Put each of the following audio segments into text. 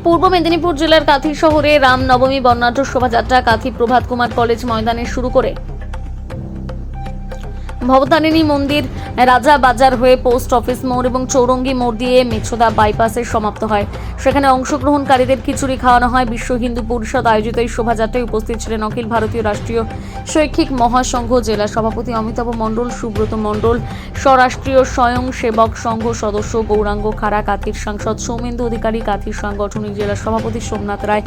পূর্ব মেদিনীপুর জেলার কাঁথি শহরে রামনবমী বর্ণাঢ্য শোভাযাত্রা কাঁথি প্রভাত কুমার কলেজ ময়দানে শুরু করে ভবতারিণী মন্দির, রাজা বাজার হয়ে পোস্ট অফিস মোড় এবং চৌরঙ্গি মোড় দিয়ে মেছুদা বাইপাসে সমাপ্ত হয়। সেখানে অংশগ্রহণকারীদের খিচুড়ি খাওয়ানো হয়। বিশ্ব হিন্দু পরিষদ আয়োজিত এই শোভাযাত্রায় উপস্থিত ছিলেন অখিল ভারতীয় রাষ্ট্রীয় শৈক্ষিক মহাসংঘ জেলা সভাপতি অমিতাভ মণ্ডল, সুব্রত মণ্ডল, স্বরাষ্ট্রীয় স্বয়ংসেবক সংঘ সদস্য গৌরাঙ্গ খাড়া, কাঁথির সাংসদ সৌমেন্দু অধিকারী, কাঁথির সাংগঠনিক জেলা সভাপতি সোমনাথ রায়,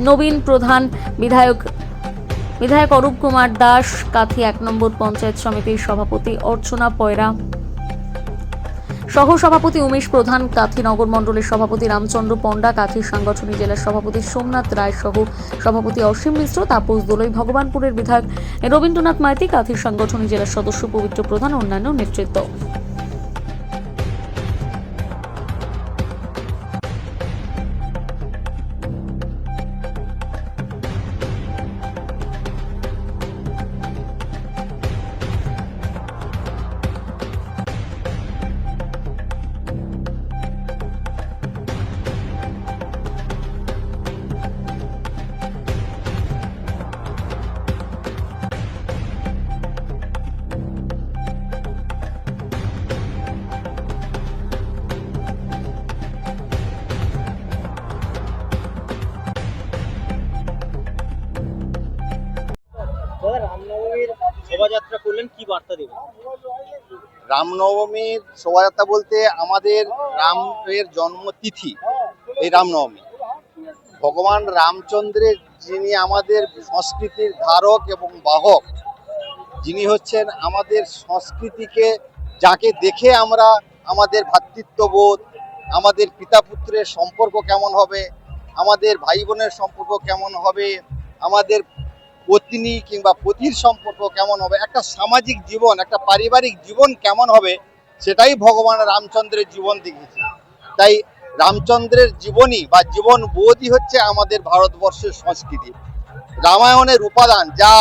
নবীন প্রধান, বিধায়ক অরূপ কুমার দাস, কাঁথি ১ নম্বর পঞ্চায়েত সমিতির সভাপতি অর্চনা পয়রা, সহ সভাপতি উমেশ প্রধান, কাঁথি নগর মণ্ডলের সভাপতি রামচন্দ্র পণ্ডা, কাঁথির সাংগঠনিক জেলার সভাপতি সোমনাথ রায় সহ সভাপতি অসীম মিশ্র, তাপস দোলই, ভগবানপুরের বিধায়ক রবীন্দ্রনাথ মাইতি, কাঁথির সাংগঠনিক জেলার সদস্য পবিত্র প্রধান অন্যান্য নেতৃত্ব। রামনবমীর শোভাযাত্রা করলেন, কি বার্তা দেবেন? রামনবমীর শোভাযাত্রা বলতে আমাদের রামের জন্মতিথি এই রামনবমী। ভগবান রামচন্দ্রের যিনি আমাদের সংস্কৃতির ধারক এবং বাহক, যিনি হচ্ছেন আমাদের সংস্কৃতিকে, যাকে দেখে আমরা আমাদের ভ্রাতৃত্ববোধ, আমাদের পিতা পুত্রের সম্পর্ক কেমন হবে, আমাদের ভাই বোনের সম্পর্ক কেমন হবে, আমাদের পত্নী কিংবা পতির সম্পর্ক কেমন হবে, একটা সামাজিক জীবন, একটা পারিবারিক জীবন কেমন হবে, সেটাই ভগবান রামচন্দ্রের জীবন দেখিয়েছে। তাই রামচন্দ্রের জীবনী বা জীবন বোধই হচ্ছে আমাদের ভারতবর্ষের সংস্কৃতি। রামায়ণের উপাদান যা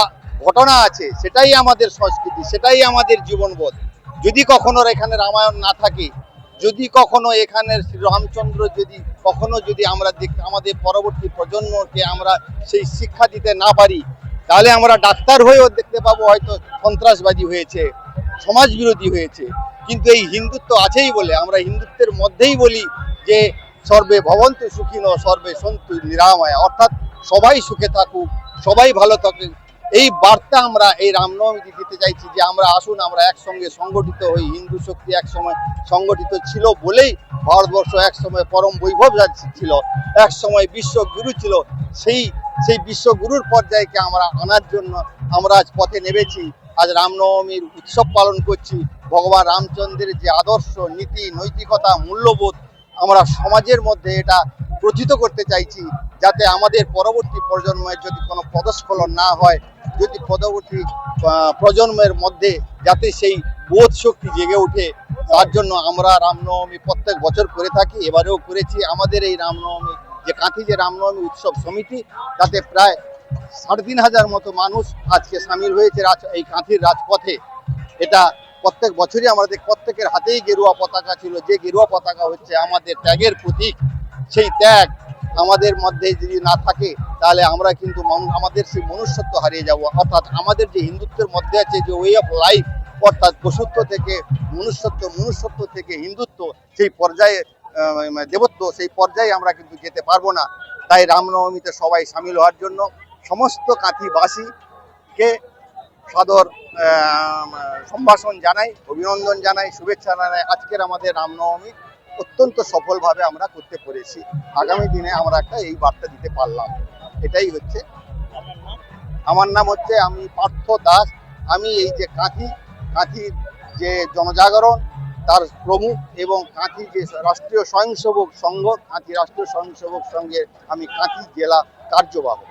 ঘটনা আছে সেটাই আমাদের সংস্কৃতি, সেটাই আমাদের জীবনবোধ। যদি কখনো এখানে রামায়ণ না থাকে, যদি কখনো এখানে রামচন্দ্র যদি আমরা আমাদের পরবর্তী প্রজন্মকে আমরা সেই শিক্ষা দিতে না পারি, তাহলে আমরা ডাক্তার হয়েও দেখতে পাবো হয়তো সন্ত্রাসবাদী হয়েছে, সমাজ বিরোধী হয়েছে। কিন্তু এই হিন্দুত্ব আছেই বলে আমরা হিন্দুত্বের মধ্যেই বলি যে সর্বে ভবন্তু সুখিনো সর্বে সন্তু নিরাময়া, অর্থাৎ সবাই সুখে থাকুক, সবাই ভালো থাকুক। এই বার্তা আমরা এই রামনবমীতে দিতে চাইছি যে আমরা আসুন, আমরা একসঙ্গে সংগঠিত হই। হিন্দু শক্তি একসময় সংগঠিত ছিল বলেই ভারতবর্ষ একসময় পরম বৈভব ছিল, একসময় বিশ্বগুরু ছিল। সেই বিশ্বগুরুর পর্যায়কে আমরা আনার জন্য আমরা আজ পথে নেমেছি। আজ রামনবমীর উৎসব পালন করছি। ভগবান রামচন্দ্রের যে আদর্শ, নীতি, নৈতিকতা, মূল্যবোধ আমরা সমাজের মধ্যে এটা প্রচিত করতে চাইছি, যাতে আমাদের পরবর্তী প্রজন্মের যদি কোনো পদস্খলন না হয়, যদি পরবর্তী প্রজন্মের মধ্যে যাতে সেই বোধ শক্তি জেগে ওঠে, তার জন্য আমরা রামনবমী প্রত্যেক বছর করে থাকি, এবারেও করেছি। আমাদের এই রামনবমী যে কাঁথি যে রামনবমী উৎসব সমিতি, তাতে প্রায় ৩,৫০০ মতো মানুষ আজকে সামিল হয়েছে এই কাঁথির রাজপথে। এটা প্রত্যেক বছরই আমাদের প্রত্যেকের হাতেই গেরুয়া পতাকা ছিল, যে গেরুয়া পতাকা হচ্ছে আমাদের ত্যাগের প্রতীক। সেই ত্যাগ আমাদের মধ্যে যদি না থাকে, তাহলে আমরা কিন্তু আমাদের সেই মনুষ্যত্ব হারিয়ে যাব। অর্থাৎ আমাদের যে হিন্দুত্বের মধ্যে আছে যে ওয়ে অফ লাইফ, অর্থাৎ পশুত্ব থেকে মনুষ্যত্ব, মনুষ্যত্ব থেকে হিন্দুত্ব, সেই পর্যায়ে দেবত্ব, সেই পর্যায়ে আমরা কিন্তু যেতে পারবো না। তাই রামনবমীতে সবাই সামিল হওয়ার জন্য সমস্ত কাঁথিবাসীকে সাদর সম্ভাষণ জানাই, অভিনন্দন জানাই, শুভেচ্ছা জানাই। আজকের আমাদের রামনবমী অত্যন্ত সফলভাবে আমরা করতে পেরেছি। আগামী দিনে আমরা একটা এই বার্তা দিতে পারলাম, এটাই হচ্ছে। আমার নাম হচ্ছে আমি পার্থ দাস। আমি এই যে কাঁথির যে জনজাগরণ তার প্রমুখ, এবং কাঁথি যে রাষ্ট্রীয় স্বয়ংসেবক সংঘ, কাঁথি রাষ্ট্রীয় স্বয়ংসেবক সংঘের আমি কাঁথি জেলা কার্যবাহক।